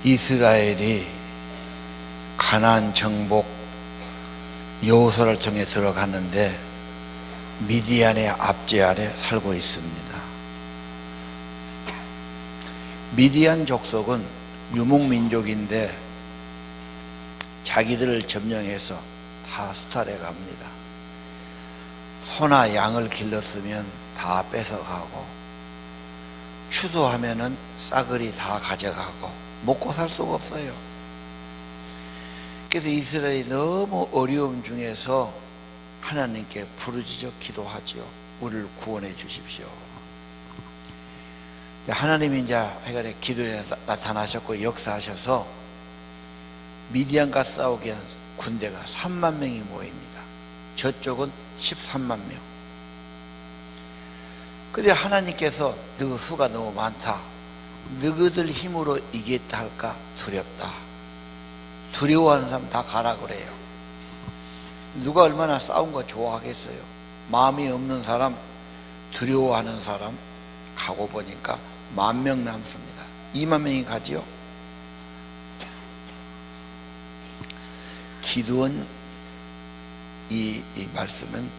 이스라엘이 가나안 정복 여호수아를 통해 들어가는데 미디안의 압제 아래 살고 있습니다. 미디안 족속은 유목민족인데 자기들을 점령해서 다 수탈해 갑니다. 소나 양을 길렀으면 다 뺏어가고, 추수하면은 싸그리 다 가져가고, 먹고 살 수가 없어요. 그래서 이스라엘이 너무 어려움 중에서 하나님께 부르짖어 기도하죠. 우리를 구원해 주십시오. 하나님이 이제 하여간에 기도에 나타나셨고 역사하셔서 미디안과 싸우기 위한 군대가 3만 명이 모입니다. 저쪽은 13만 명. 근데 하나님께서 너희 수가 너무 많다, 너희들 힘으로 이기겠다 할까 두렵다. 두려워하는 사람 다 가라 그래요. 누가 얼마나 싸운 거 좋아하겠어요? 마음이 없는 사람, 두려워하는 사람 가고 보니까 10,000명 남습니다. 2만 명이 가지요. 기도원 이 말씀은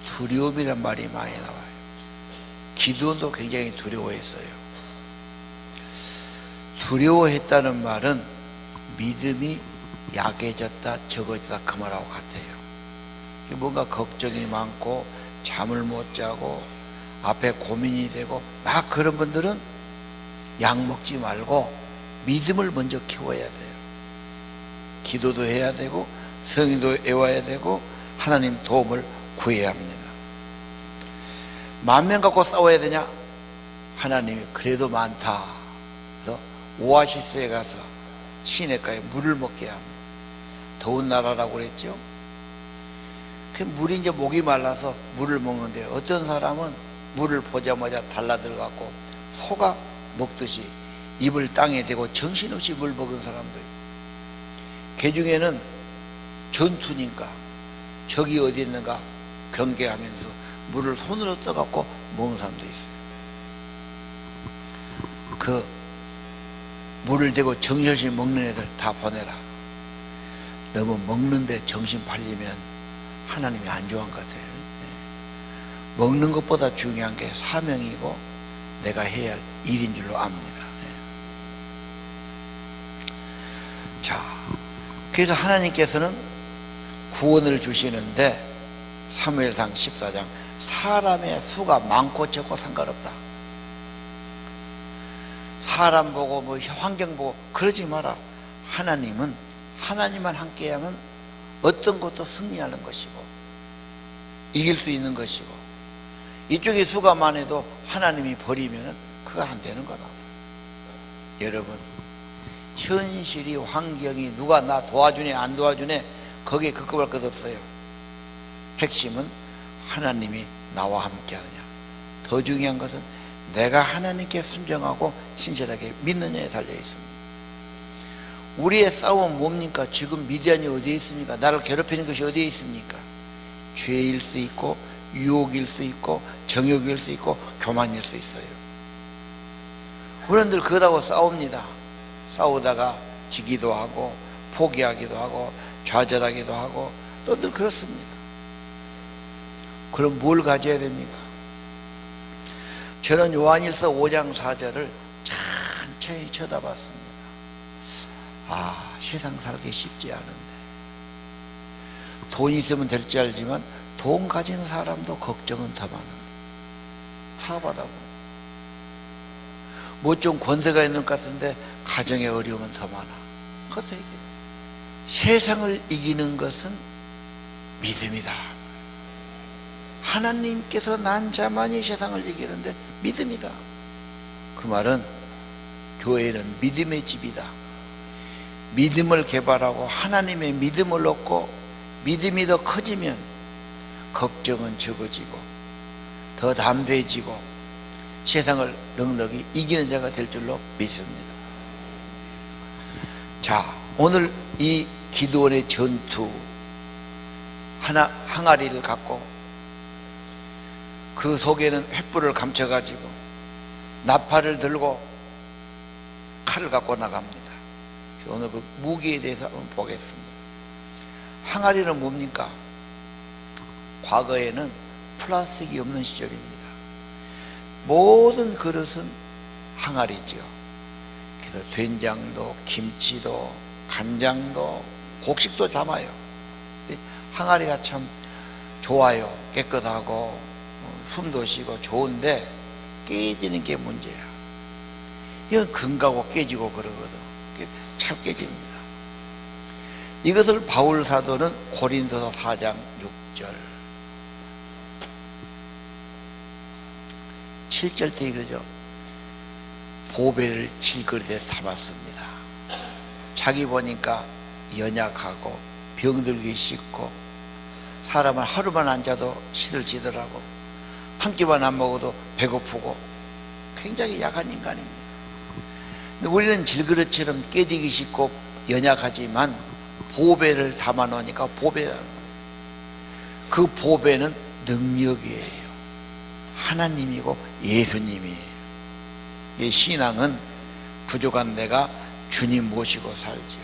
두려움이란 말이 많이 나와요. 기도원도 굉장히 두려워했어요. 두려워했다는 말은 믿음이 약해졌다, 적어졌다 그 말하고 같아요. 뭔가 걱정이 많고 잠을 못 자고 앞에 고민이 되고 막 그런 분들은 약 먹지 말고 믿음을 먼저 키워야 돼요. 기도도 해야 되고 성의도 외워야 되고 하나님 도움을 구해야 합니다. 10,000명 갖고 싸워야 되냐? 하나님이 그래도 많다. 그래서 오아시스에 가서 시냇가에 물을 먹게 합니다. 더운 나라라고 그랬죠. 그 물이 이제 목이 말라서 물을 먹는데 어떤 사람은 물을 보자마자 달라들어갖고 소가 먹듯이 입을 땅에 대고 정신없이 물 먹은 사람도 있고, 그 중에는 전투니까 적이 어디 있는가 경계하면서 물을 손으로 떠갖고 먹는 사람도 있어요. 그 물을 대고 정신없이 먹는 애들 다 보내라. 너무 먹는데 정신 팔리면 하나님이 안 좋아한 것 같아요. 먹는 것보다 중요한 게 사명이고 내가 해야 할 일인 줄로 압니다. 자, 그래서 하나님께서는 구원을 주시는데 사무엘상 14장 사람의 수가 많고 적고 상관없다. 사람 보고 뭐 환경 보고 그러지 마라. 하나님만 함께하면 어떤 것도 승리하는 것이고 이길 수 있는 것이고, 이쪽에 수가 많아도 하나님이 버리면 그거 안 되는 거다. 여러분, 현실이 환경이 누가 나 도와주네 안 도와주네 거기에 급급할 것 없어요. 핵심은 하나님이 나와 함께 하느냐. 더 중요한 것은 내가 하나님께 순종하고 신실하게 믿느냐에 달려 있습니다. 우리의 싸움은 뭡니까? 지금 미디안이 어디에 있습니까? 나를 괴롭히는 것이 어디에 있습니까? 죄일 수 있고 유혹일 수 있고 정욕일 수 있고 교만일 수 있어요. 우리들 그거하고 싸웁니다. 싸우다가 지기도 하고 포기하기도 하고 좌절하기도 하고 또 늘 그렇습니다. 그럼 뭘 가져야 됩니까? 저는 요한일서 5장 4절을 천천히 쳐다봤습니다. 세상 살기 쉽지 않은데, 돈 있으면 될지 알지만 돈 가진 사람도 걱정은 더 많아. 사업하다 보면 뭐 좀 권세가 있는 것 같은데 가정의 어려움은 더 많아. 그것도 얘기해. 세상을 이기는 것은 믿음이다. 하나님께서 난 자만이 세상을 이기는데 믿음이다. 그 말은 교회는 믿음의 집이다. 믿음을 개발하고 하나님의 믿음을 얻고 믿음이 더 커지면 걱정은 적어지고 더 담대해지고 세상을 넉넉히 이기는 자가 될 줄로 믿습니다. 자, 오늘 이 기드온의 전투 항아리를 갖고 그 속에는 횃불을 감춰가지고 나팔을 들고 칼을 갖고 나갑니다. 오늘 그 무기에 대해서 한번 보겠습니다. 항아리는 뭡니까? 과거에는 플라스틱이 없는 시절입니다. 모든 그릇은 항아리죠. 그래서 된장도 김치도 간장도 곡식도 담아요. 항아리가 참 좋아요. 깨끗하고 숨도 쉬고 좋은데 깨지는 게 문제야. 이건 금가고 깨지고 그러거든. 잘 깨집니다. 이것을 바울 사도는 고린도서 4장 6절 7절 때 그러죠. 보배를 질그릇에 담았습니다. 자기 보니까 연약하고 병들기 쉽고 사람은 하루만 앉아도 시들시들하고 한 끼만 안 먹어도 배고프고 굉장히 약한 인간입니다. 근데 우리는 질그릇처럼 깨지기 쉽고 연약하지만 보배를 담아 놓으니까 그 보배는 능력이에요. 하나님이고 예수님이에요. 이 신앙은 부족한 내가 주님 모시고 살지요.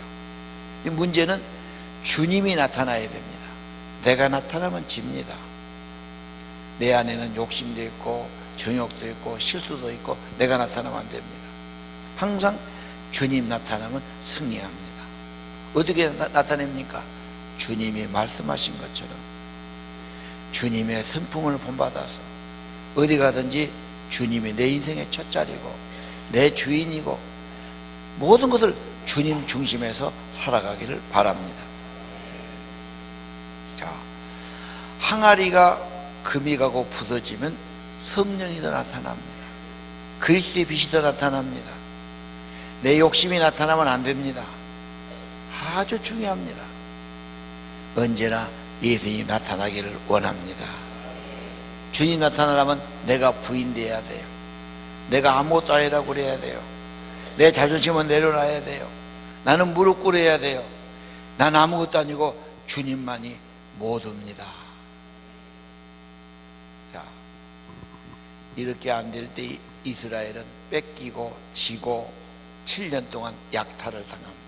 문제는 주님이 나타나야 됩니다. 내가 나타나면 집니다. 내 안에는 욕심도 있고 정욕도 있고 실수도 있고 내가 나타나면 안 됩니다. 항상 주님 나타나면 승리합니다. 어떻게 나타냅니까? 주님이 말씀하신 것처럼 주님의 성품을 본받아서 어디 가든지 주님이 내 인생의 첫 자리고 내 주인이고 모든 것을 주님 중심에서 살아가기를 바랍니다. 자, 항아리가 금이 가고 부서지면 성령이 더 나타납니다. 그리스도의 빛이 더 나타납니다. 내 욕심이 나타나면 안 됩니다. 아주 중요합니다. 언제나 예수님이 나타나기를 원합니다. 주님 나타나려면 내가 부인되어야 돼요. 내가 아무것도 아니라고 그래야 돼요. 내 자존심은 내려놔야 돼요. 나는 무릎 꿇어야 돼요. 난 아무것도 아니고 주님만이 모두입니다. 자, 이렇게 안 될 때 이스라엘은 뺏기고 지고 7년 동안 약탈을 당합니다.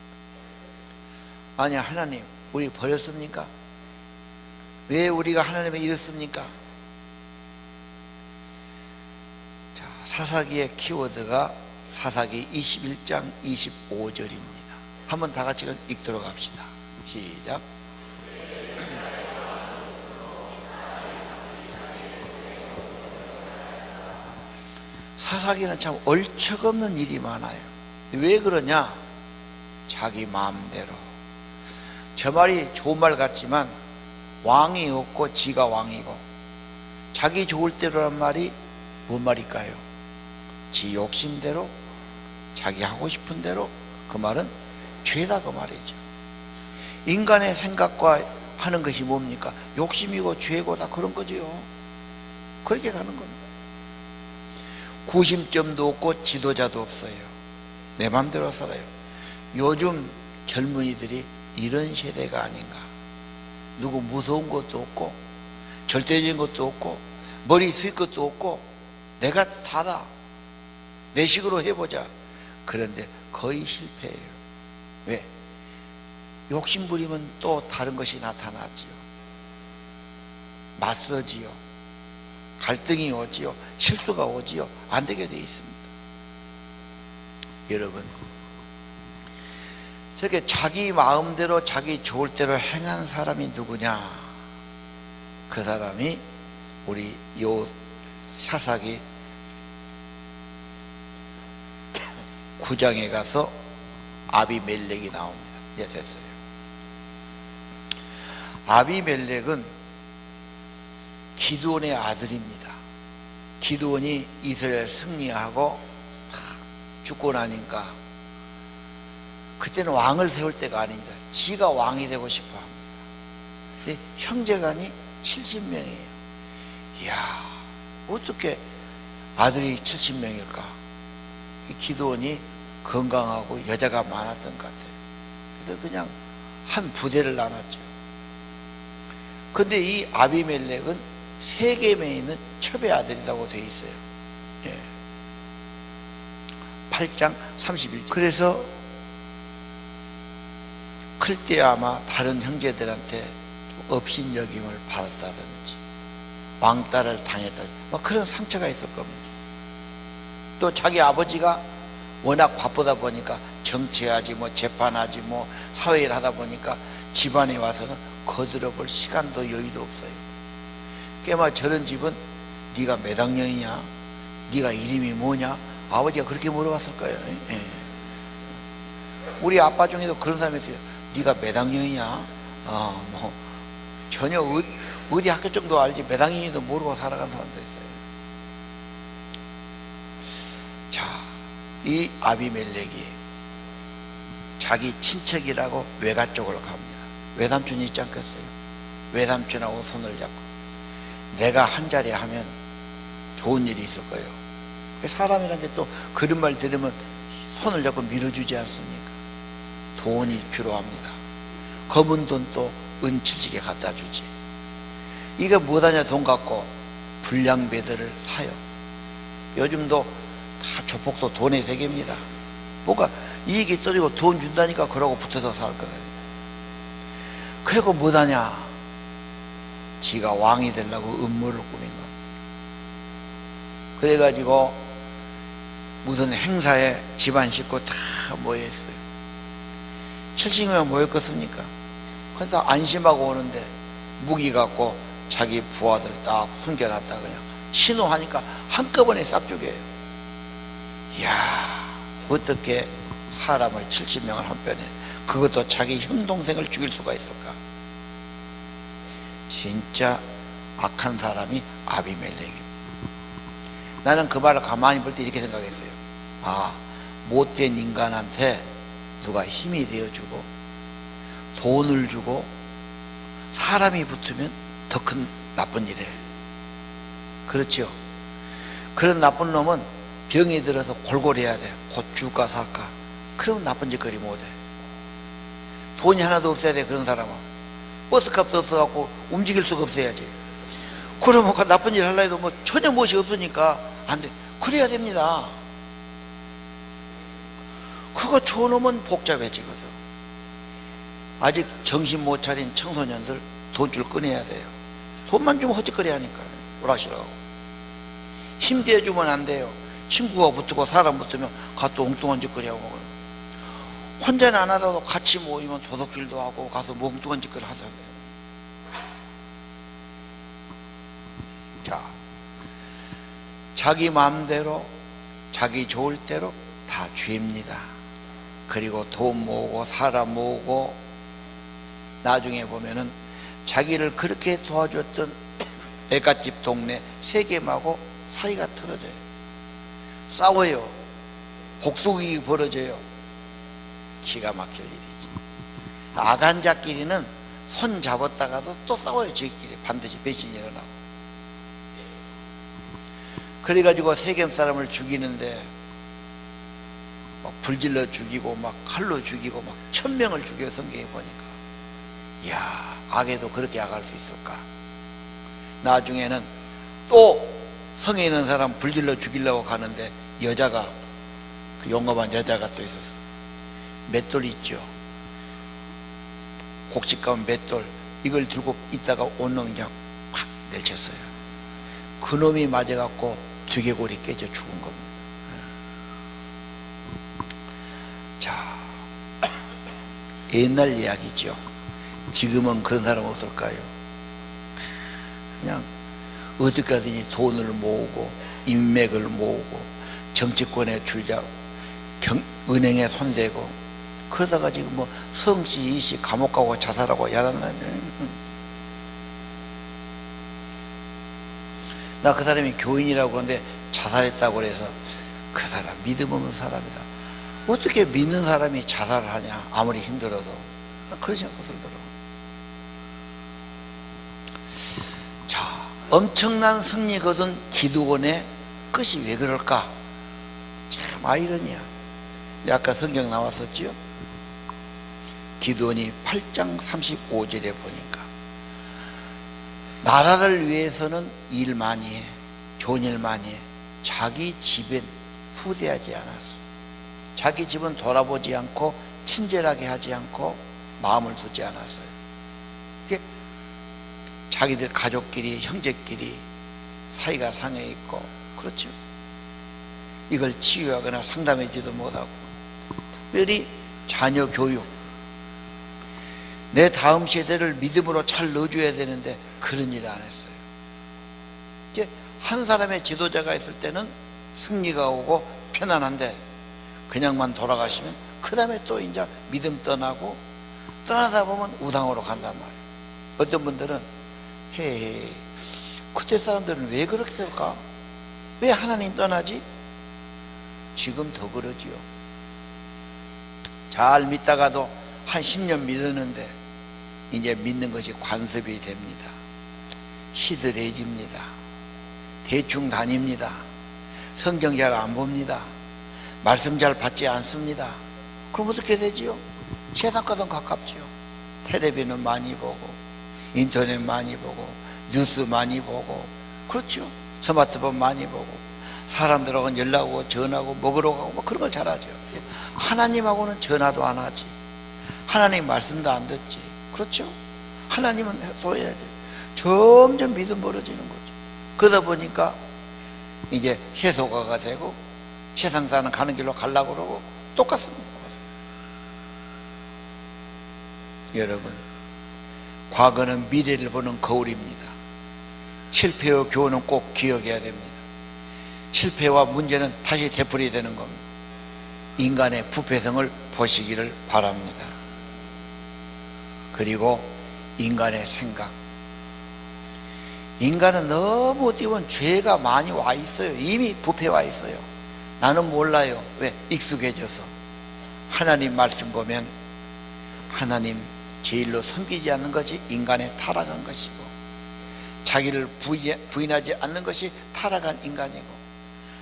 아니, 하나님 우리 버렸습니까? 왜 우리가 하나님을 잃었습니까? 자, 사사기의 키워드가 사사기 21장 25절입니다. 한번 다 같이 읽도록 합시다. 시작. 사사기는 참 얼척없는 일이 많아요. 왜 그러냐? 자기 마음대로. 저 말이 좋은 말 같지만 왕이 없고 지가 왕이고 자기 좋을 대로란 말이 뭔 말일까요? 지 욕심대로 자기 하고 싶은 대로, 그 말은 죄다 그 말이죠. 인간의 생각과 하는 것이 뭡니까? 욕심이고 죄고 다 그런 거지요. 그렇게 가는 겁니다. 구심점도 없고 지도자도 없어요. 내 맘대로 살아요. 요즘 젊은이들이 이런 세대가 아닌가. 누구 무서운 것도 없고 절대적인 것도 없고 머리 휘 것도 없고 내가 다다, 내 식으로 해보자. 그런데 거의 실패해요. 왜? 욕심 부리면 또 다른 것이 나타나지요. 맞서지요. 갈등이 오지요. 실수가 오지요. 안 되게 돼 있습니다. 여러분, 저렇게 자기 마음대로 자기 좋을 대로 행한 사람이 누구냐? 그 사람이 우리 요 사사기 9장에 가서 아비멜렉이 나옵니다. 이제 됐어요. 아비멜렉은 기드온의 아들입니다. 기드온이 이스라엘 승리하고 죽고 나니까 그때는 왕을 세울 때가 아닙니다. 지가 왕이 되고 싶어 합니다. 근데 형제간이 70명이에요. 이야, 어떻게 아들이 70명일까? 기드온이 건강하고 여자가 많았던 것 같아요. 그래서 그냥 한 부대를 나눴죠. 근데 이 아비멜렉은 세겜에 있는 첩의 아들이라고 되어 있어요. 예. 8장 31절. 그래서 클 때 아마 다른 형제들한테 좀 업신여김을 받았다든지 왕따를 당했다든지 뭐 그런 상처가 있을 겁니다. 또 자기 아버지가 워낙 바쁘다 보니까 정치하지 뭐 재판하지 뭐 사회일 하다 보니까 집안에 와서는 거들어볼 시간도 여유도 없어요. 꽤마 저런 집은 네가 몇 학년이냐, 네가 이름이 뭐냐, 아버지가 그렇게 물어봤을 거예요. 예. 우리 아빠 중에도 그런 사람이 있어요. 네가 몇 학년이냐, 뭐 전혀 어디 학교 정도 알지 몇 학년인지도 모르고 살아간 사람들 있어요. 자, 이 아비멜렉이 자기 친척이라고 외가 쪽으로 갑니다. 외삼촌이 있지 않겠어요? 외삼촌하고 손을 잡고 내가 한 자리 하면 좋은 일이 있을 거예요. 사람이란 게 또 그런 말 들으면 손을 잡고 밀어주지 않습니까? 돈이 필요합니다. 검은 돈 또 은 70개 갖다 주지. 이게 뭐하냐 돈 갖고 불량배들을 사요. 요즘도 다 조폭도 돈의 세계입니다. 뭔가 이익이 떨어지고 돈 준다니까 그러고 붙어서 살 거예요. 그리고 뭐하냐, 지가 왕이 되려고 음모를 꾸민 겁니다. 그래가지고 무슨 행사에 집안 식구 다 모여있어요. 70명 모였겠습니까? 그래서 안심하고 오는데 무기 갖고 자기 부하들 딱 숨겨놨다 그냥 신호하니까 한꺼번에 싹 죽여요. 이야, 어떻게 사람을 70명을 한편에, 그것도 자기 형 동생을 죽일 수가 있을까? 진짜 악한 사람이 아비멜렉입니다. 나는 그 말을 가만히 볼 때 이렇게 생각했어요. 아, 못된 인간한테 누가 힘이 되어주고 돈을 주고 사람이 붙으면 더 큰 나쁜 일에, 그렇죠? 그런 나쁜 놈은 병이 들어서 골골해야 돼. 곧 죽을까 살까. 그러면 나쁜 짓거리 못해. 돈이 하나도 없어야 돼. 그런 사람은 버스값도 없어갖고 움직일 수가 없어야지. 그러면 나쁜 일 하려 해도 뭐 전혀 무엇이 없으니까 안 돼. 그래야 됩니다. 그거 좋은 놈은 복잡해지거든. 아직 정신 못 차린 청소년들 돈줄 꺼내야 돼요. 돈만 주면 헛짓거리 하니까요. 오락실하고. 힘대주면 안 돼요. 친구가 붙고 사람 붙으면 가또 엉뚱한 짓거리 하고. 혼자는 안 하다도 같이 모이면 도둑질도 하고 가서 엉뚱한 짓거리 하자. 자, 자기 마음대로 자기 좋을 대로 다 죄입니다. 그리고 돈 모으고 사람 모으고 나중에 보면은 자기를 그렇게 도와줬던 애갓집 동네 세겜하고 사이가 틀어져요. 싸워요. 복수극이 벌어져요. 기가 막힐 일이지. 아간자끼리는 손 잡았다가도 또 싸워요. 저희끼리 반드시 배신이 일어나고. 그래가지고 세겜 사람을 죽이는데 막 불질러 죽이고 막 칼로 죽이고 막 1000명을 죽여. 성경에 보니까 이야, 악에도 그렇게 악할 수 있을까. 나중에는 또 성에 있는 사람 불질러 죽이려고 가는데 여자가, 그 용감한 여자가 또 있었어. 맷돌 있죠. 곡식가면 맷돌, 이걸 들고 있다가 온 놈이 그냥 팍 내쳤어요. 그 놈이 맞아갖고 두개골이 깨져 죽은 겁니다. 자, 옛날 이야기죠. 지금은 그런 사람 없을까요? 그냥 어떻게 하든지 돈을 모으고 인맥을 모으고 정치권에 줄자 은행에 손대고 그러다가 지금 뭐 성씨 이씨 감옥 가고 자살하고 야단나죠. 나 그 사람이 교인이라고 그러는데 자살했다고 그래서 그 사람 믿음 없는 사람이다. 어떻게 믿는 사람이 자살을 하냐, 아무리 힘들어도. 그런 생각도 들더라고요. 자, 엄청난 승리 거둔 기드온의 끝이 왜 그럴까? 참 아이러니야. 아까 성경 나왔었죠? 기드온이 8장 35절에 보니까 나라를 위해서는 일 많이 해, 좋은 일 많이 해. 자기 집엔 후대하지 않았어. 자기 집은 돌아보지 않고 친절하게 하지 않고 마음을 두지 않았어요. 이게 자기들 가족끼리 형제끼리 사이가 상해 있고 그렇죠. 이걸 치유하거나 상담해주지도 못하고, 특별히 자녀 교육, 내 다음 세대를 믿음으로 잘 넣어줘야 되는데 그런 일을 안 했어요. 이게 한 사람의 지도자가 있을 때는 승리가 오고 편안한데 그냥만 돌아가시면 그 다음에 또 이제 믿음 떠나고, 떠나다 보면 우상으로 간단 말이에요. 어떤 분들은 헤 그때 사람들은 왜 그렇게 될까? 왜 하나님 떠나지? 지금 더 그러지요. 잘 믿다가도 한 10년 믿었는데 이제 믿는 것이 관습이 됩니다. 시들해집니다. 대충 다닙니다. 성경 잘 안 봅니다. 말씀 잘 받지 않습니다. 그럼 어떻게 되지요? 세상과는 가깝지요. 텔레비는 많이 보고, 인터넷 많이 보고, 뉴스 많이 보고, 그렇죠. 스마트폰 많이 보고, 사람들하고는 연락하고 전화하고 먹으러 가고 뭐 그런 걸 잘하죠. 하나님하고는 전화도 안 하지. 하나님 말씀도 안 듣지. 그렇죠. 하나님은 또 해야지. 점점 믿음 멀어지는 거죠. 그러다 보니까 이제 세속화가 되고 세상 사는 가는 길로 가려고 그러고 똑같습니다. 여러분, 과거는 미래를 보는 거울입니다. 실패와 교훈은 꼭 기억해야 됩니다. 실패와 문제는 다시 되풀이되는 겁니다. 인간의 부패성을 보시기를 바랍니다. 그리고 인간의 생각, 인간은 너무 어떻게 보면 죄가 많이 와 있어요. 이미 부패 와 있어요. 나는 몰라요. 왜? 익숙해져서. 하나님 말씀 보면 하나님 제일로 섬기지 않는 것이 인간의 타락한 것이고, 자기를 부인하지 않는 것이 타락한 인간이고,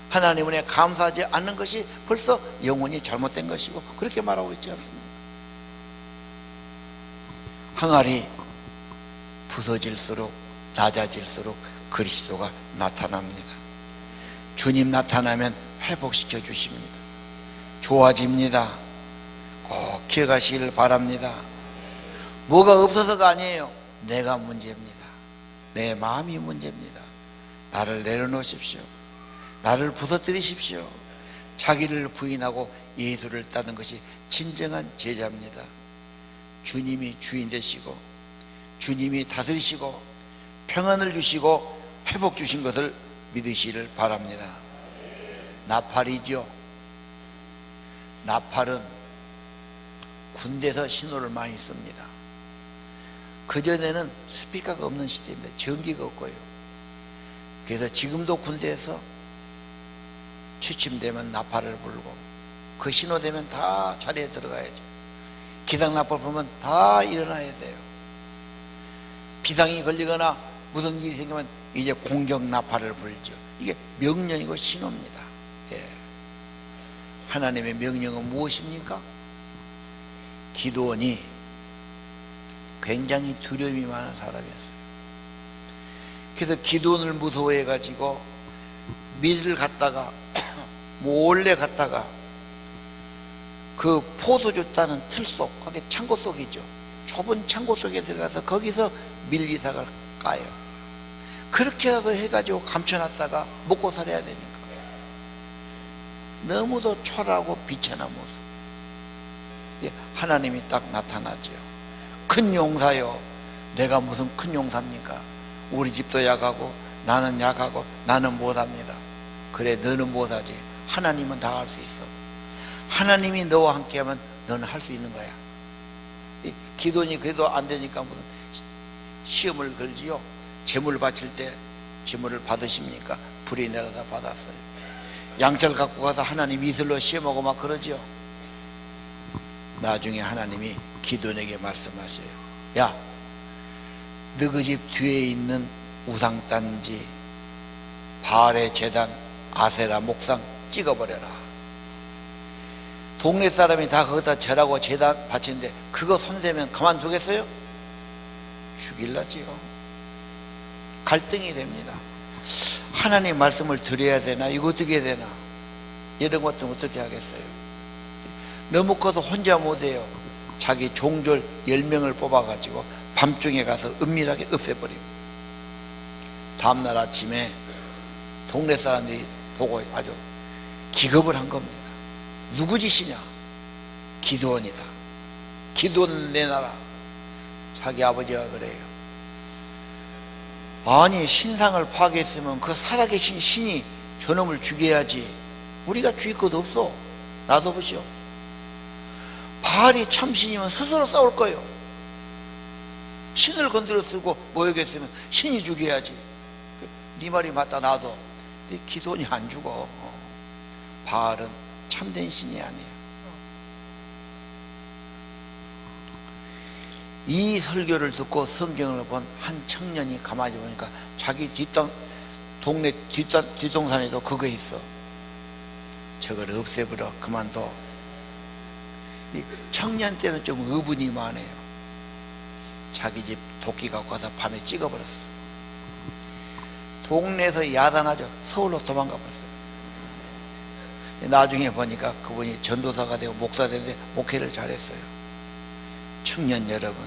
하나님 은혜 감사하지 않는 것이 벌써 영혼이 잘못된 것이고, 그렇게 말하고 있지 않습니까? 항아리 부서질수록 낮아질수록 그리스도가 나타납니다. 주님 나타나면 회복시켜 주십니다. 좋아집니다. 꼭 기억하시기를 바랍니다. 뭐가 없어서가 아니에요. 내가 문제입니다. 내 마음이 문제입니다. 나를 내려놓으십시오. 나를 부서뜨리십시오. 자기를 부인하고 예수를 따르는 것이 진정한 제자입니다. 주님이 주인 되시고 주님이 다스리시고 평안을 주시고 회복 주신 것을 믿으시기를 바랍니다. 나팔이죠. 나팔은 군대에서 신호를 많이 씁니다. 그전에는 스피커가 없는 시대입니다. 전기가 없고요. 그래서 지금도 군대에서 취침되면 나팔을 불고, 그 신호 되면 다 자리에 들어가야죠. 기상 나팔 보면 다 일어나야 돼요. 비상이 걸리거나 무슨 일이 생기면 이제 공격 나팔을 불죠. 이게 명령이고 신호입니다. 예. 하나님의 명령은 무엇입니까? 기드온이 굉장히 두려움이 많은 사람이었어요. 그래서 기드온을 무서워해 가지고 밀을 갖다가 몰래 갔다가 그 포도주 따는 틀 속, 거기 창고 속이죠. 좁은 창고 속에 들어가서 거기서 밀리사를 까요. 그렇게라도 해가지고 감춰놨다가 먹고 살아야 되니까. 너무도 초라하고 비천한 모습. 하나님이 딱 나타났죠. 큰 용사요. 내가 무슨 큰 용사입니까? 우리 집도 약하고 나는 약하고 나는 못합니다. 그래, 너는 못하지. 하나님은 다 할 수 있어. 하나님이 너와 함께하면 너는 할 수 있는 거야. 기도니 그래도 안 되니까 무슨 시험을 걸지요. 재물 바칠 때 재물을 받으십니까? 불이 내려다 받았어요. 양철 갖고 가서 하나님 이슬로 시험하고 막 그러죠. 나중에 하나님이 기도에게 말씀하셔요. 야, 너 그 집 뒤에 있는 우상단지 바알의 제단 아세라 목상 찍어버려라. 동네 사람이 다 거기다 절하고 제단 바치는데 그거 손대면 그만두겠어요? 죽일라지요. 갈등이 됩니다. 하나님 말씀을 드려야 되나? 이거 어떻게 해야 되나? 이런 것도 어떻게 하겠어요? 너무 커도 혼자 못해요. 자기 종졸 10명을 뽑아가지고 밤중에 가서 은밀하게 없애버립니다. 다음날 아침에 동네 사람들이 보고 아주 기겁을 한 겁니다. 누구 짓이냐? 기드온이다. 기드온 내놔라. 자기 아버지가 그래요. 아니, 신상을 파괴했으면 그 살아계신 신이 저놈을 죽여야지. 우리가 죽일 것 없어. 놔둬보시오. 바알이 참신이면 스스로 싸울 거예요. 신을 건드려 쓰고 모욕했으면 신이 죽여야지. 네 말이 맞다. 놔둬. 근데 기드온이 안 죽어. 바알은 참된 신이 아니에요. 이 설교를 듣고 성경을 본 한 청년이 가만히 보니까 자기 동네 뒷동산에도 그거 있어. 저걸 없애버려. 그만둬. 이 청년 때는 좀 의분이 많아요. 자기 집 도끼 갖고 가서 밤에 찍어버렸어. 동네에서 야단하죠. 서울로 도망가 버렸어요. 나중에 보니까 그분이 전도사가 되고 목사 되는데 목회를 잘했어요. 청년 여러분,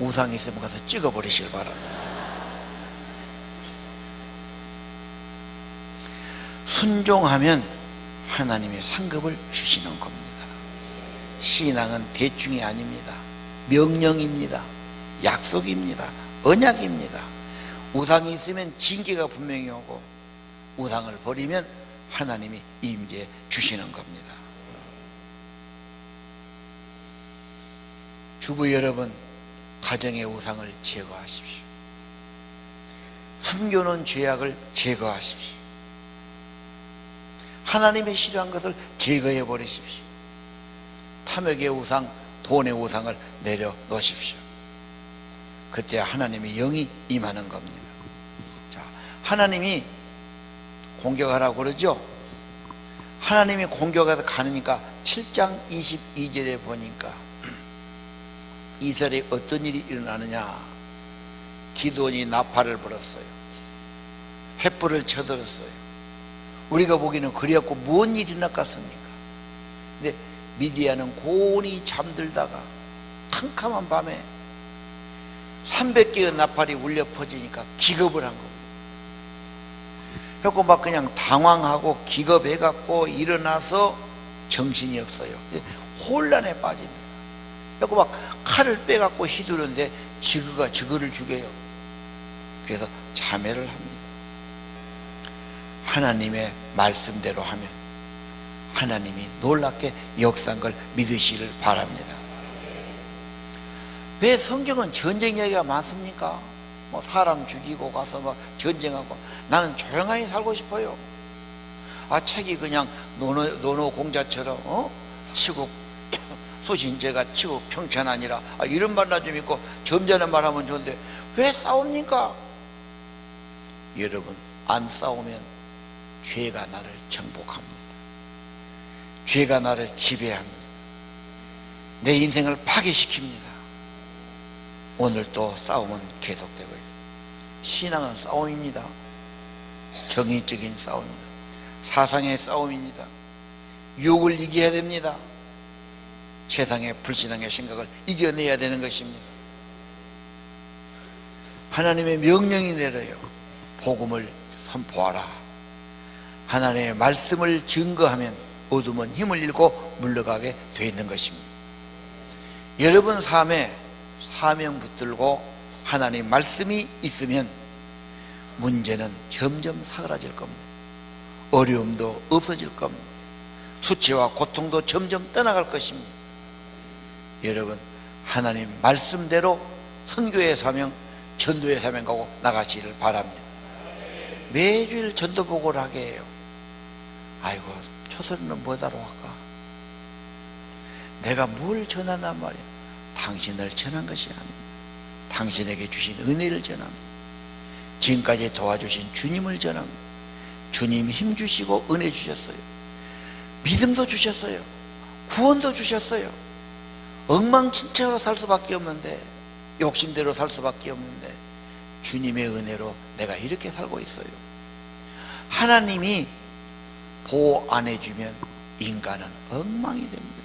우상이 있으면 가서 찍어버리시길 바랍니다. 순종하면 하나님의 상급을 주시는 겁니다. 신앙은 대충이 아닙니다. 명령입니다. 약속입니다. 언약입니다. 우상이 있으면 징계가 분명히 오고, 우상을 버리면 하나님이 임재해 주시는 겁니다. 주부 여러분, 가정의 우상을 제거하십시오. 숨겨놓은 죄악을 제거하십시오. 하나님의 싫어한 것을 제거해 버리십시오. 탐욕의 우상, 돈의 우상을 내려놓으십시오. 그때 하나님의 영이 임하는 겁니다. 자, 하나님이 공격하라고 그러죠. 하나님이 공격해서 가느니까 7장 22절에 보니까 이스라엘에 어떤 일이 일어나느냐. 기드온이 나팔을 불었어요. 횃불을 쳐들었어요. 우리가 보기에는 그래갖고 뭔 일이 일어났겠습니까? 근데 미디안은 고온히 잠들다가 캄캄한 밤에 300개의 나팔이 울려 퍼지니까 기겁을 한 겁니다. 그래서 막 그냥 당황하고 기겁해갖고 일어나서 정신이 없어요. 혼란에 빠집니다. 그래서 막 칼을 빼갖고 휘두르는데 지그가 지그를 죽여요. 그래서 자매를 합니다. 하나님의 말씀대로 하면 하나님이 놀랍게 역사한 걸 믿으시길 바랍니다. 왜 성경은 전쟁 이야기가 많습니까? 뭐 사람 죽이고 가서 막 전쟁하고. 나는 조용하게 살고 싶어요. 책이 그냥 노노 공자처럼 치고 소신제가 치고 평천하니라, 이런 말나 좀 있고 점잖은 말하면 좋은데 왜 싸웁니까? 여러분, 안 싸우면 죄가 나를 정복합니다. 죄가 나를 지배합니다. 내 인생을 파괴시킵니다. 오늘 또 싸움은 계속되고 있습니다. 신앙은 싸움입니다. 정의적인 싸움입니다. 사상의 싸움입니다. 유혹을 이겨야 됩니다. 세상의 불신앙의 생각을 이겨내야 되는 것입니다. 하나님의 명령이 내려요. 복음을 선포하라. 하나님의 말씀을 증거하면 어둠은 힘을 잃고 물러가게 되어 있는 것입니다. 여러분 삶에 사명 붙들고 하나님 말씀이 있으면 문제는 점점 사그라질 겁니다. 어려움도 없어질 겁니다. 수치와 고통도 점점 떠나갈 것입니다. 여러분, 하나님 말씀대로 선교의 사명, 전도의 사명 가고 나가시기를 바랍니다. 매주일 전도 보고를 하게 해요. 아이고, 초선은 뭐다로 할까? 내가 뭘 전한단 말이야? 당신을 전한 것이 아닙니다. 당신에게 주신 은혜를 전합니다. 지금까지 도와주신 주님을 전합니다. 주님 힘 주시고 은혜 주셨어요. 믿음도 주셨어요. 구원도 주셨어요. 엉망진창으로 살 수밖에 없는데, 욕심대로 살 수밖에 없는데 주님의 은혜로 내가 이렇게 살고 있어요. 하나님이 보호 안 해주면 인간은 엉망이 됩니다.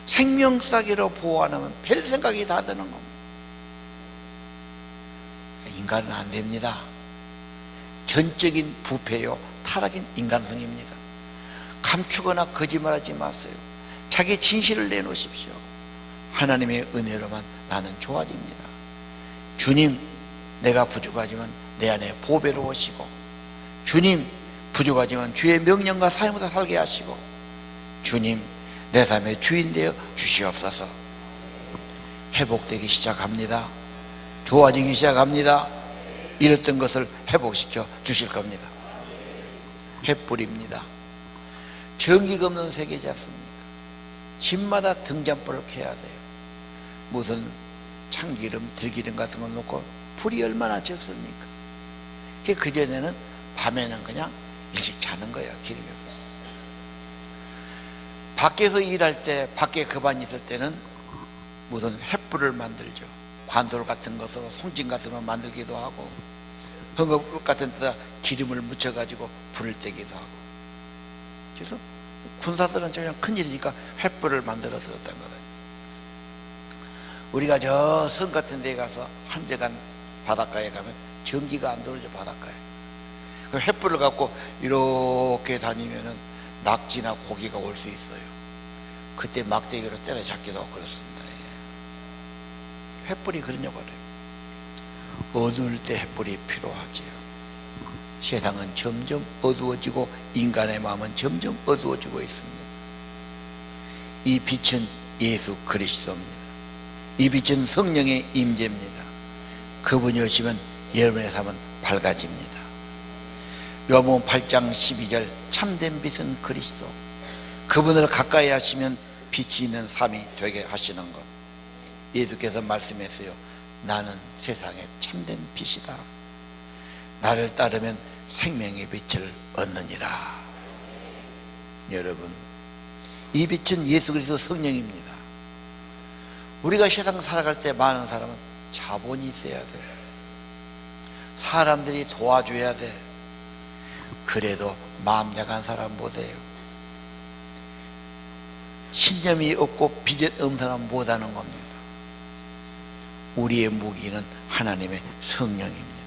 생명싸기로 보호 안 하면 별 생각이 다 드는 겁니다. 인간은 안 됩니다. 전적인 부패요 타락인 인간성입니다. 감추거나 거짓말하지 마세요. 자기 진실을 내놓으십시오. 하나님의 은혜로만 나는 좋아집니다. 주님, 내가 부족하지만 내 안에 보배로 오시고, 주님, 부족하지만 주의 명령과 사용과 살게 하시고, 주님, 내 삶의 주인 되어 주시옵소서. 회복되기 시작합니다. 좋아지기 시작합니다. 잃었던 것을 회복시켜 주실 겁니다. 횃불입니다. 전기가 없는 세계지 않습니까? 집마다 등잔불을 켜야 돼요. 무슨 참기름, 들기름 같은 거 넣고 불이 얼마나 적습니까? 그전에는 밤에는 그냥 일찍 자는 거예요. 기름이 없어서. 밖에서 일할 때, 밖에 그반 있을 때는 무슨 횃불을 만들죠. 관돌 같은 것으로 송진 같은 걸 만들기도 하고, 헝겊 같은 데다 기름을 묻혀가지고 불을 떼기도 하고. 그래서 군사들은 그냥 큰일이니까 횃불을 만들어 들었던 거다. 우리가 저 성 같은 데 가서 한적한 바닷가에 가면 전기가 안 들어오죠. 바닷가에 그 횃불을 갖고 이렇게 다니면은 낙지나 고기가 올 수 있어요. 그때 막대기로 때려잡기도 하고 그렇습니다. 횃불이 그러냐고 그래요. 어두울 때 횃불이 필요하지요. 세상은 점점 어두워지고 인간의 마음은 점점 어두워지고 있습니다. 이 빛은 예수 그리스도입니다. 이 빛은 성령의 임재입니다. 그분이 오시면 여러분의 삶은 밝아집니다. 요한복음 8장 12절, 참된 빛은 그리스도, 그분을 가까이 하시면 빛이 있는 삶이 되게 하시는 것. 예수께서 말씀했어요. 나는 세상의 참된 빛이다. 나를 따르면 생명의 빛을 얻느니라. 여러분, 이 빛은 예수 그리스도 성령입니다. 우리가 세상 살아갈 때 많은 사람은 자본이 있어야 돼. 사람들이 도와줘야 돼. 그래도 마음 약한 사람 못해요. 신념이 없고 비전 없는 사람 못하는 겁니다. 우리의 무기는 하나님의 성령입니다.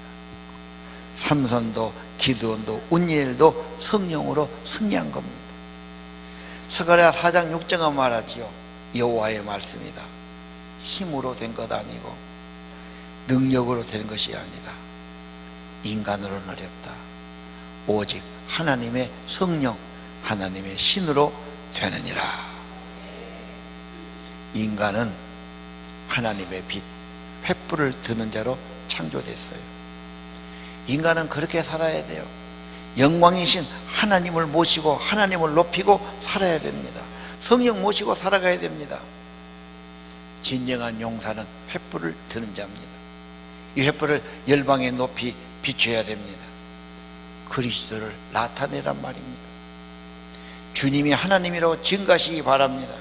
삼손도 기드온도 운니엘도 성령으로 승리한 겁니다. 스가랴 4장 6절에 말하지요. 여호와의 말씀이다. 힘으로 된 것 아니고 능력으로 된 것이 아니다. 인간으로는 어렵다. 오직 하나님의 성령, 하나님의 신으로 되느니라. 인간은 하나님의 빛, 횃불을 드는 자로 창조됐어요. 인간은 그렇게 살아야 돼요. 영광이신 하나님을 모시고 하나님을 높이고 살아야 됩니다. 성령 모시고 살아가야 됩니다. 진정한 용사는 횃불을 드는 자입니다. 이 횃불을 열방에 높이 비춰야 됩니다. 그리스도를 나타내란 말입니다. 주님이 하나님이라고 증거하시기 바랍니다.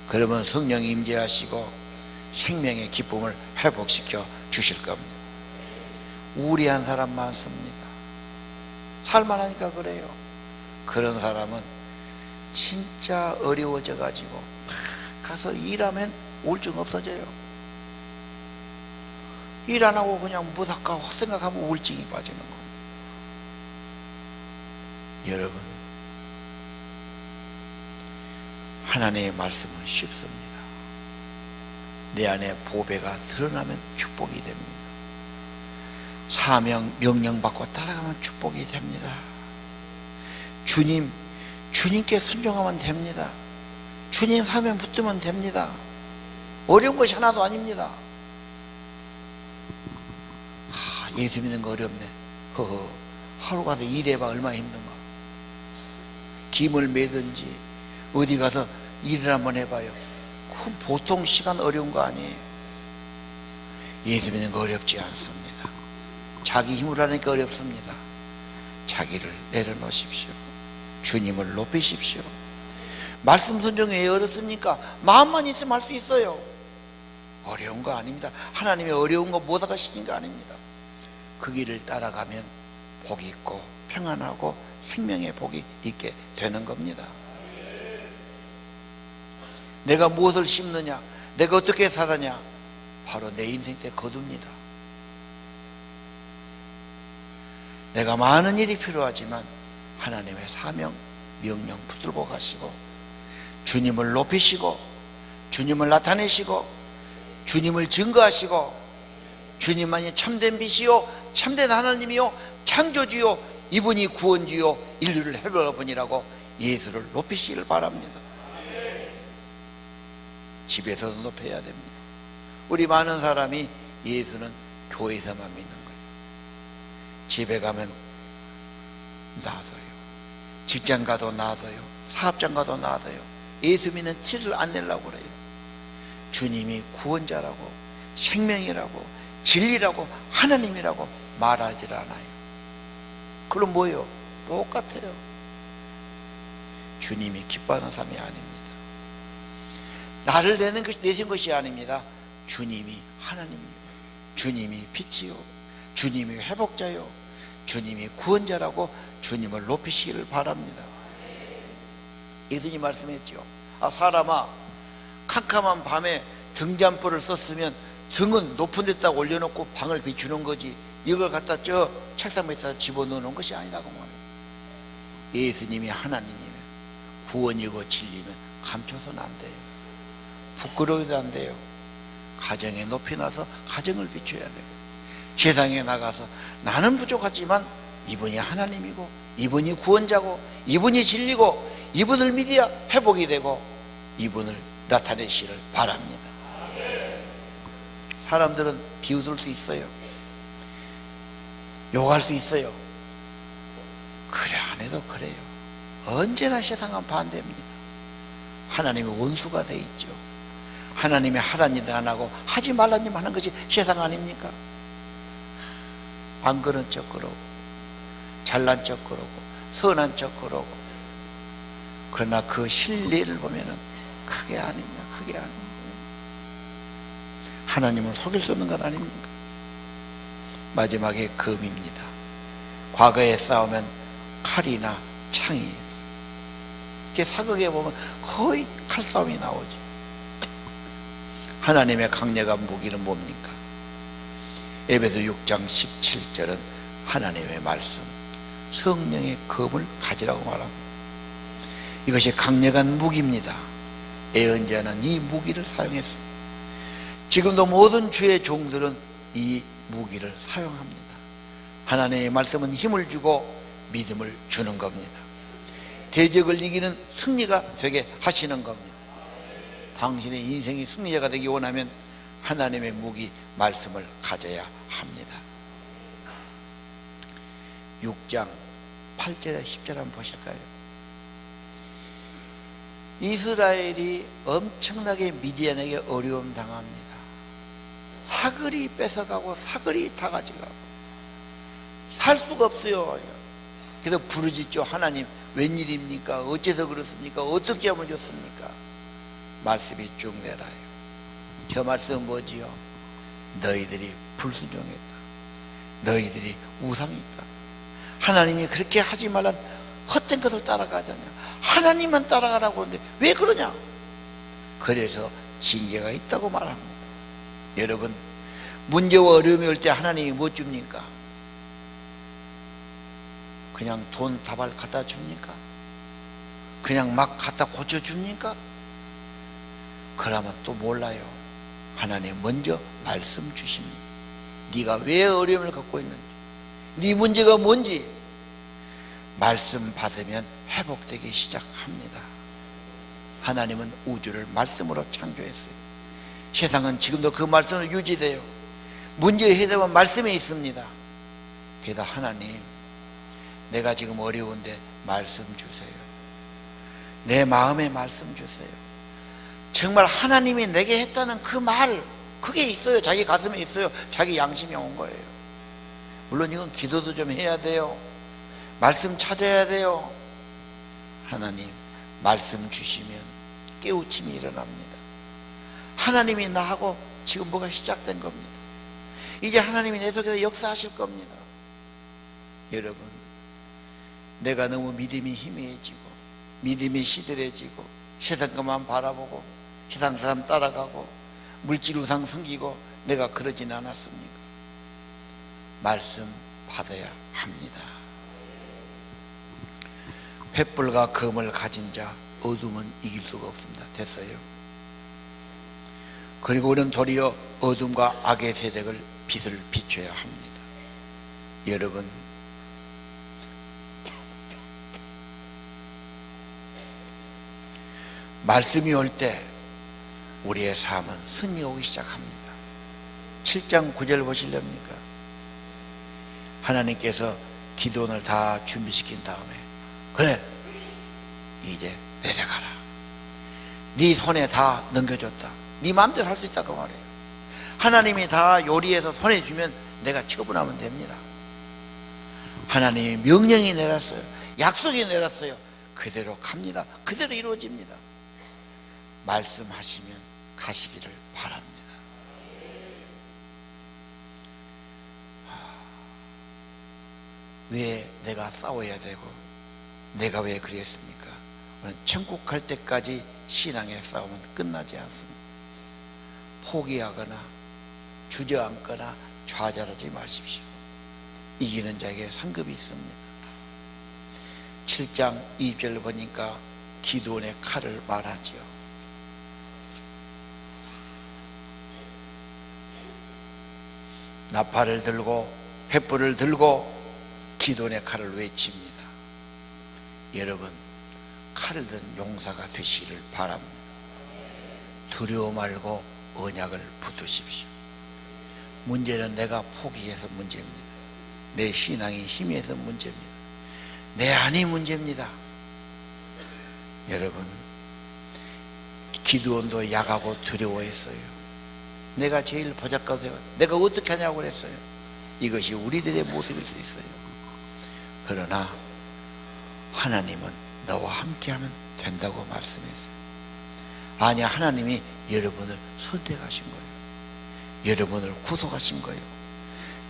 그러면 성령이 임재하시고 생명의 기쁨을 회복시켜 주실 겁니다. 우리한 사람 많습니다. 살만하니까 그래요. 그런 사람은 진짜 어려워져 가지고 가서 일하면 우울증 없어져요. 일 안 하고 그냥 무닥가 생각하면 우울증이 빠지는 겁니다. 여러분, 하나님의 말씀은 쉽습니다. 내 안에 보배가 드러나면 축복이 됩니다. 사명, 명령 받고 따라가면 축복이 됩니다. 주님께 순종하면 됩니다. 주님 사명 붙들면 됩니다. 어려운 것이 하나도 아닙니다. 예수 믿는 거 어렵네. 하루 가서 일해봐 얼마나 힘든가. 김을 매든지 어디 가서 일을 한번 해봐요. 그건 보통 시간 어려운 거 아니에요. 예수 믿는 거 어렵지 않습니다. 자기 힘으로 하니까 어렵습니다. 자기를 내려놓으십시오. 주님을 높이십시오. 말씀 순종이 왜 어렵습니까? 마음만 있으면 할 수 있어요. 어려운 거 아닙니다. 하나님이 어려운 거 못하게 시킨 거 아닙니다. 그 길을 따라가면 복이 있고 평안하고 생명의 복이 있게 되는 겁니다. 내가 무엇을 심느냐, 내가 어떻게 살았냐, 바로 내 인생 때 거둡니다. 내가 많은 일이 필요하지만 하나님의 사명, 명령 붙들고 가시고 주님을 높이시고 주님을 나타내시고 주님을 증거하시고 주님만이 참된 빛이요 참된 하나님이요 창조주요 이분이 구원주요 인류를 해결할 분이라고 예수를 높이시기를 바랍니다. 집에서도 높여야 됩니다. 우리 많은 사람이 예수는 교회에서만 믿는 거예요. 집에 가면 놔둬요. 직장 가도 놔둬요. 사업장 가도 놔둬요. 예수 믿는 티를 안 내려고 그래요. 주님이 구원자라고 생명이라고 진리라고 하나님이라고 말하지 않아요. 그럼 뭐예요? 똑같아요. 주님이 기뻐하는 삶이 아닙니다. 나를 내신 것이 아닙니다. 주님이 하나님이요, 주님이 빛이요, 주님이 회복자요, 주님이 구원자라고 주님을 높이시기를 바랍니다. 예수님 말씀했죠. 사람아, 캄캄한 밤에 등잔불을 썼으면 등은 높은 데다 올려놓고 방을 비추는 거지 이걸 갖다 저 책상 밑에다 집어넣는 것이 아니라고 말해요. 예수님이 하나님이면 구원이고 진리면 감춰서는 안 돼요. 부끄러워도 안 돼요. 가정에 높이 나서 가정을 비춰야 되고 세상에 나가서 나는 부족하지만 이분이 하나님이고 이분이 구원자고 이분이 진리고 이분을 믿어야 회복이 되고 이분을 나타내시기를 바랍니다. 사람들은 비웃을 수 있어요. 욕할 수 있어요. 그래 안 해도 그래요. 언제나 세상은 반대입니다. 하나님의 원수가 돼 있죠. 하나님의 하라는 일을 안 하고 하지 말라는 일 하는 것이 세상 아닙니까? 안 그런 척 그러고 잘난 척 그러고 선한 척 그러고 그러나 그 실리를 보면은 그게 아닙니다. 그게 아닙니다. 하나님을 속일 수 없는 것 아닙니까? 마지막에 검입니다. 과거의 싸움은 칼이나 창이었어요. 이렇게 사극에 보면 거의 칼싸움이 나오죠. 하나님의 강력한 무기는 뭡니까? 에베소 6장 17절은 하나님의 말씀, 성령의 검을 가지라고 말합니다. 이것이 강력한 무기입니다. 예언자는 이 무기를 사용했습니다. 지금도 모든 주의 종들은 이 무기를 사용합니다. 하나님의 말씀은 힘을 주고 믿음을 주는 겁니다. 대적을 이기는 승리가 되게 하시는 겁니다. 당신의 인생이 승리자가 되기 원하면 하나님의 무기 말씀을 가져야 합니다. 6장 8절에 10절 한번 보실까요? 이스라엘이 엄청나게 미디안에게 어려움 당합니다. 사거리 뺏어가고 사거리 다 가져가고 살 수가 없어요. 그래서 부르짖죠. 하나님 웬일입니까? 어째서 그렇습니까? 어떻게 하면 좋습니까? 말씀이 쭉 내라요. 저 말씀은 뭐지요? 너희들이 불순종했다. 너희들이 우상이 있다. 하나님이 그렇게 하지 말란 헛된 것을 따라가잖냐. 하나님만 따라가라고 하는데 왜 그러냐? 그래서 징계가 있다고 말합니다. 여러분, 문제와 어려움이 올 때 하나님이 뭐 줍니까? 그냥 돈 다발 갖다 줍니까? 그냥 막 갖다 고쳐줍니까? 그러면 또 몰라요. 하나님 먼저 말씀 주십니다. 네가 왜 어려움을 갖고 있는지, 네 문제가 뭔지 말씀 받으면 회복되기 시작합니다. 하나님은 우주를 말씀으로 창조했어요. 세상은 지금도 그 말씀으로 유지돼요. 문제의 해답은 말씀에 있습니다. 그래서 하나님, 내가 지금 어려운데 말씀 주세요. 내 마음에 말씀 주세요. 정말 하나님이 내게 했다는 그 말, 그게 있어요. 자기 가슴에 있어요. 자기 양심에 온 거예요. 물론 이건 기도도 좀 해야 돼요. 말씀 찾아야 돼요. 하나님 말씀 주시면 깨우침이 일어납니다. 하나님이 나하고 지금 뭐가 시작된 겁니다. 이제 하나님이 내 속에서 역사하실 겁니다. 여러분, 내가 너무 믿음이 희미해지고 믿음이 시들해지고 세상 것만 바라보고 세상 사람 따라가고 물질 우상 섬기고 내가 그러진 않았습니까? 말씀 받아야 합니다. 횃불과 검을 가진 자 어둠은 이길 수가 없습니다. 됐어요. 그리고 우리는 도리어 어둠과 악의 세력을 빛을 비춰야 합니다. 여러분, 말씀이 올 때 우리의 삶은 승리가 오기 시작합니다. 7장 9절 보실렵니까? 하나님께서 기도원을 다 준비시킨 다음에 그래 이제 내려가라. 네 손에 다 넘겨줬다. 네 마음대로 할 수 있다 그 말이에요. 하나님이 다 요리해서 손에 주면 내가 처분하면 됩니다. 하나님이 명령이 내렸어요. 약속이 내렸어요. 그대로 갑니다. 그대로 이루어집니다. 말씀하시면 가시기를 바랍니다. 왜 내가 싸워야 되고 내가 왜 그랬습니까? 천국 갈 때까지 신앙의 싸움은 끝나지 않습니다. 포기하거나 주저앉거나 좌절하지 마십시오. 이기는 자에게 상급이 있습니다. 7장 2절 보니까 기도원의 칼을 말하지요. 나팔을 들고 횃불을 들고 기도원의 칼을 외칩니다. 여러분, 칼을 든 용사가 되시기를 바랍니다. 두려워 말고 언약을 붙드십시오. 문제는 내가 포기해서 문제입니다. 내 신앙이 힘에서 문제입니다. 내 안이 문제입니다. 여러분, 기드온도 약하고 두려워했어요. 내가 제일 보잘것없어요. 내가 어떻게 하냐고 그랬어요. 이것이 우리들의 모습일 수 있어요. 그러나 하나님은 너와 함께하면 된다고 말씀했어요. 아니, 하나님이 여러분을 선택하신 거예요. 여러분을 구속하신 거예요.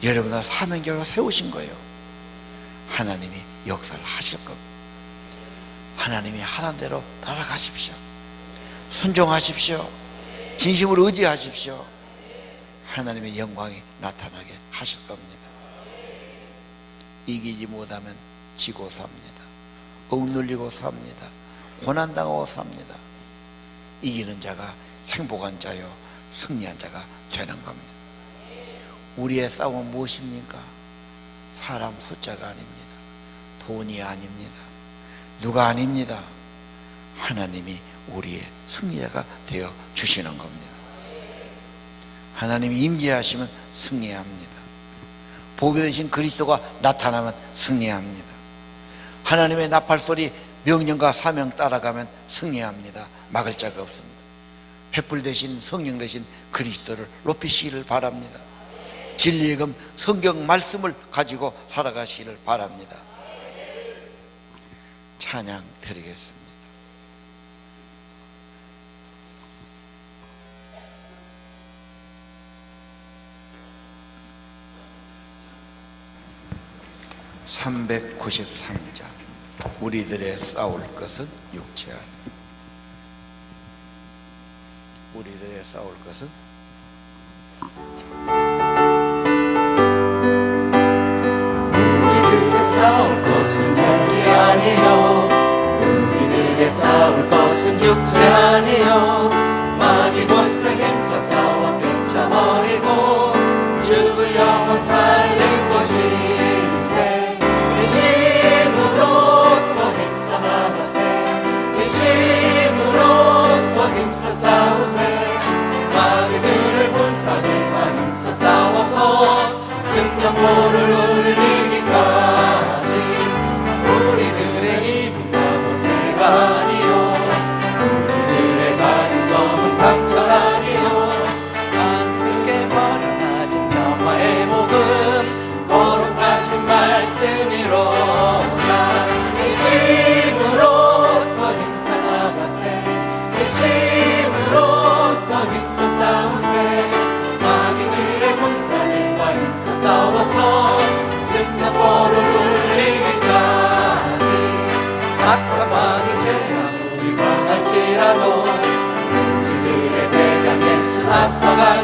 여러분을 사명자로 세우신 거예요. 하나님이 역사를 하실 겁니다. 하나님이 하라는 대로 따라가십시오. 순종하십시오. 진심으로 의지하십시오. 하나님의 영광이 나타나게 하실 겁니다. 이기지 못하면 지고 삽니다. 억눌리고 삽니다. 고난당하고 삽니다. 이기는 자가 행복한 자요 승리한 자가 되는 겁니다. 우리의 싸움은 무엇입니까? 사람 숫자가 아닙니다. 돈이 아닙니다. 누가 아닙니다. 하나님이 우리의 승리자가 되어 주시는 겁니다. 하나님이 임재하시면 승리합니다. 복이 되신 그리스도가 나타나면 승리합니다. 하나님의 나팔소리 명령과 사명 따라가면 승리합니다. 막을 자가 없습니다. 횃불 대신 성령 대신 그리스도를 높이시기를 바랍니다. 진리의 검 성경 말씀을 가지고 살아가시기를 바랍니다. 찬양 드리겠습니다. (393장) 우리들의 싸울 것은 육체 아니요 우리들의 싸울 것은 우리들의 싸울 것은 육체 아니요 우리들의 싸울 것은 육체 아니요 마귀 권세 행사 싸워 끊쳐버리고 죽을 영혼 살릴 것이세 힘으로써 행사하노세 힘으로써 힘써 싸우세 마귀들의 본사들과 힘써 싸워서 승전보를 울리기까지 우리들의 힘과 권세가 아니요 우리들의 가진 것은 강철 아니요 하늘께 멀어나진 평화의 복음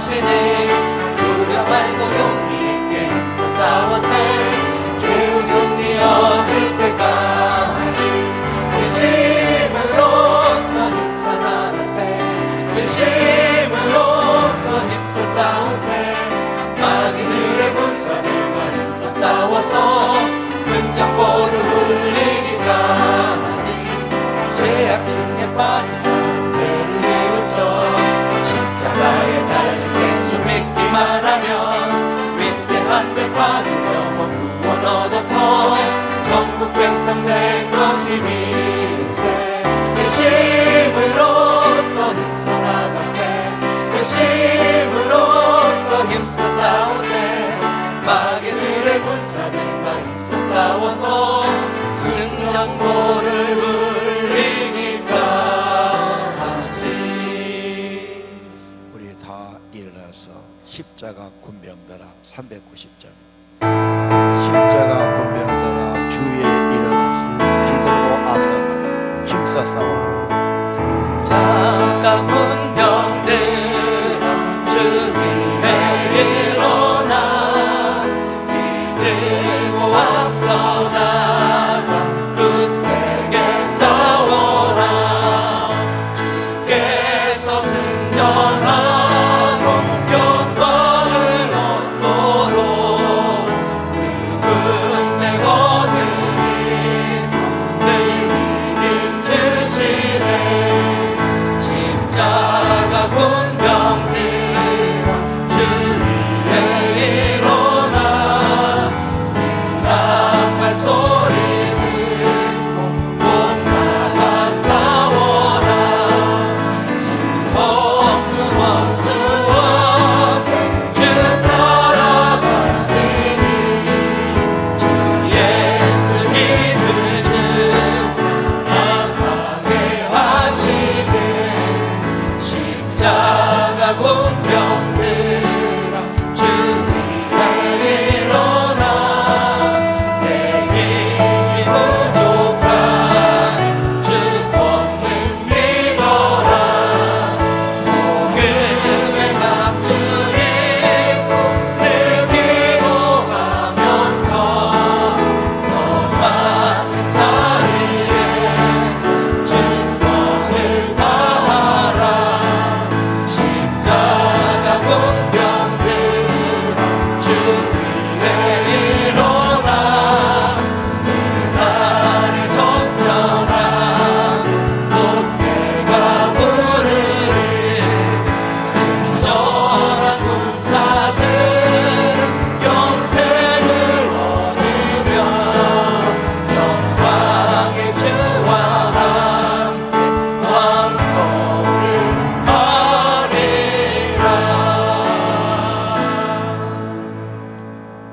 하시니 두려 말고 용기 있게 힘써 싸워세 최후 승리 얻을 때까지 근심으로써 힘써 나가세 근심으로써 힘써 싸우세 마귀들의 군사들과 힘써 싸워서 승전보를 울리기까지 죄악 중에 빠진 사람들을 이웃쳐 십자가에 달린 예수 믿기만 하면 위대한 데 빠진 영원 구원 얻어서 전국 백성 될 것이미세 근심으로써 힘써 나가세 근심으로써 힘써 싸우세 마귀들의 군사들과 힘써 싸워서 승전보를 울리기까지. 우리 다 일어나서 십자가 군병들아 390장 십자가 군병들아 주에 일어나서 기도로 앞서가라 힘써 싸워라 십자가 군병들아 주 위에 일어나 믿고 앞서 나가 굳세게 싸워라 주께서 승전하고 영광을 얻도록 붉은 내거들이 늘 믿음 주시네 십자가 군병들아 주 위에 일어나 나팔 소리 듣고 못 나가 싸워라 수없는 원수와 주 따라가시니 주 예수 힘을 주사 강하게 하시네 십자가 군병들아 주 위에 일어나 내 힘이 부족하니 주 권능 믿어라 복음의 납주 입고 늘 기도하면서 더 많은 자리에서 충성을 다하라 십자가 군병들아 주 위에 일어나 그날이 적절한 꽃게가 부르리 승전한 군사들은 영생을 얻으며 영광의 주와 함께 왕도를 하리라.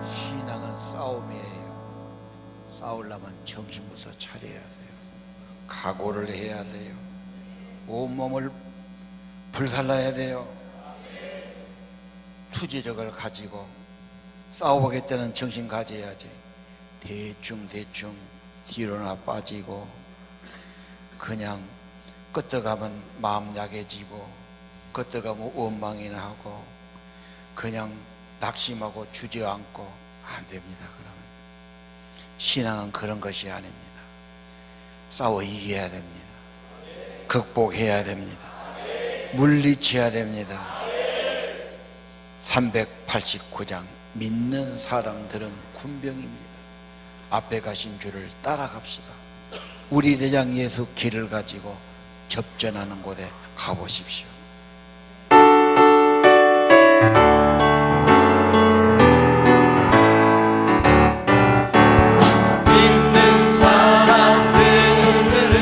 신앙은 싸움이에요. 싸우려면 정신부터 차려야 돼요. 각오를 해야 돼요. 온몸을 불살라야 돼요. 투지력을 가지고 싸워보겠다는 정신 가져야지. 대충 뒤로나 빠지고 그냥 끄떡하면 마음 약해지고 끄떡하면 원망이나 하고 그냥 낙심하고 주저앉고 안 됩니다. 그러면 신앙은 그런 것이 아닙니다. 싸워 이겨야 됩니다. 극복해야 됩니다. 물리쳐야 됩니다. 389장 믿는 사람들은 군병입니다. 앞에 가신 줄을 따라갑시다. 우리 대장 예수 길을 가지고 접전하는 곳에 가보십시오. 믿는 사람들은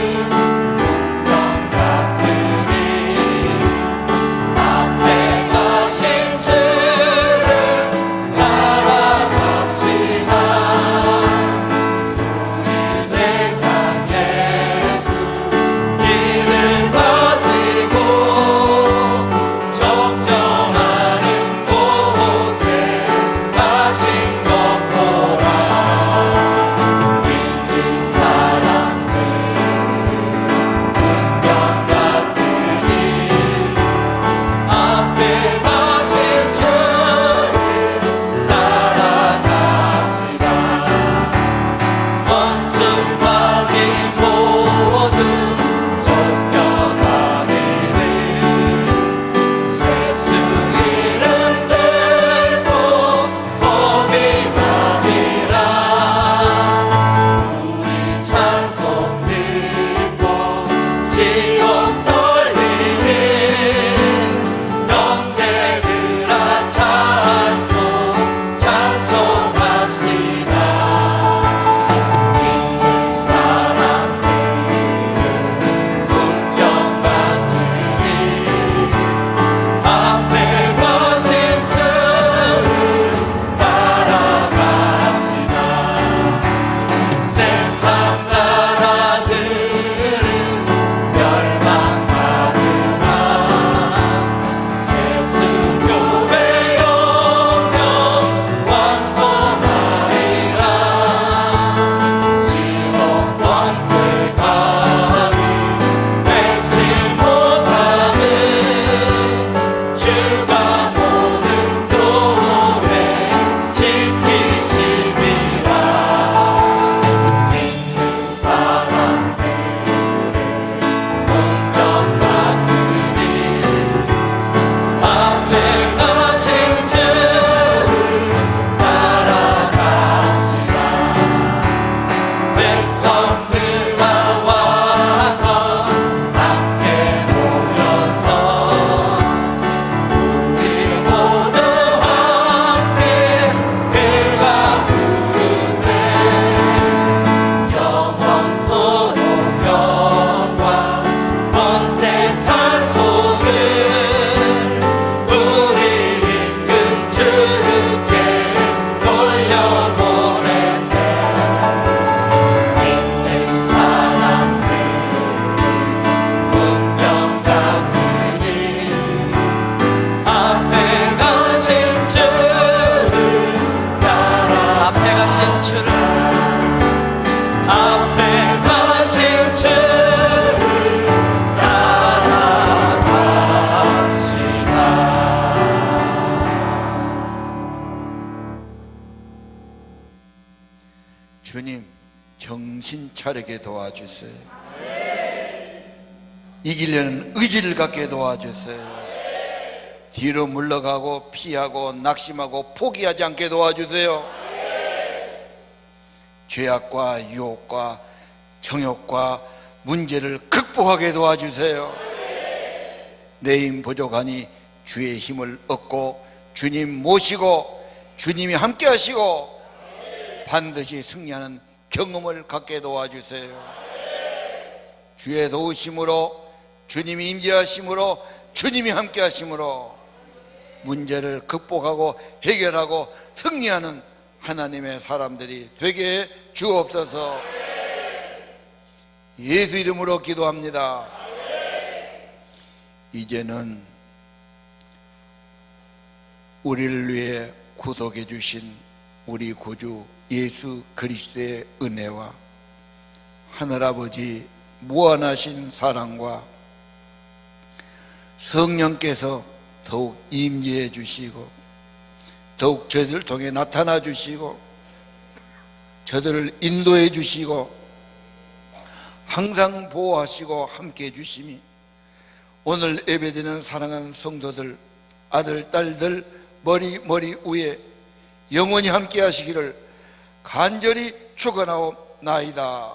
운명 같으니 앞에 가신 줄을 따라갑시다. 우리 대장 예수 길을 가지고 성령들 나와서 함께 모여서 우리 모두 함께 그가 부르세 영원토록 영광 권세 찬송을 우리 임금 주께 돌려보내세 믿는 사람들 운명 같으니 앞에 가신 주를 따라 앞에 가신 주를 앞에 가신 주를 따라갑시다. 주님, 정신 차리게 도와주세요. 이기려는 의지를 갖게 도와주세요. 뒤로 물러가고 피하고 낙심하고 포기하지 않게 도와주세요. 죄악과 유혹과 정욕과 문제를 극복하게 도와주세요. 내 힘 부족하니 주의 힘을 얻고 주님 모시고 주님이 함께 하시고 반드시 승리하는 경험을 갖게 도와주세요. 주의 도우심으로 주님이 임재하심으로 주님이 함께 하심으로 문제를 극복하고 해결하고 승리하는 하나님의 사람들이 되게 해 주옵소서. 예수 이름으로 기도합니다. 이제는 우리를 위해 구속해 주신 우리 구주 예수 그리스도의 은혜와 하늘아버지 무한하신 사랑과 성령께서 더욱 임재해 주시고 더욱 저희들을 통해 나타나 주시고 저들을 인도해 주시고 항상 보호하시고 함께해 주심이 오늘 예배드리는 사랑하는 성도들 아들 딸들 머리 위에 영원히 함께 하시기를 간절히 축원하옵나이다.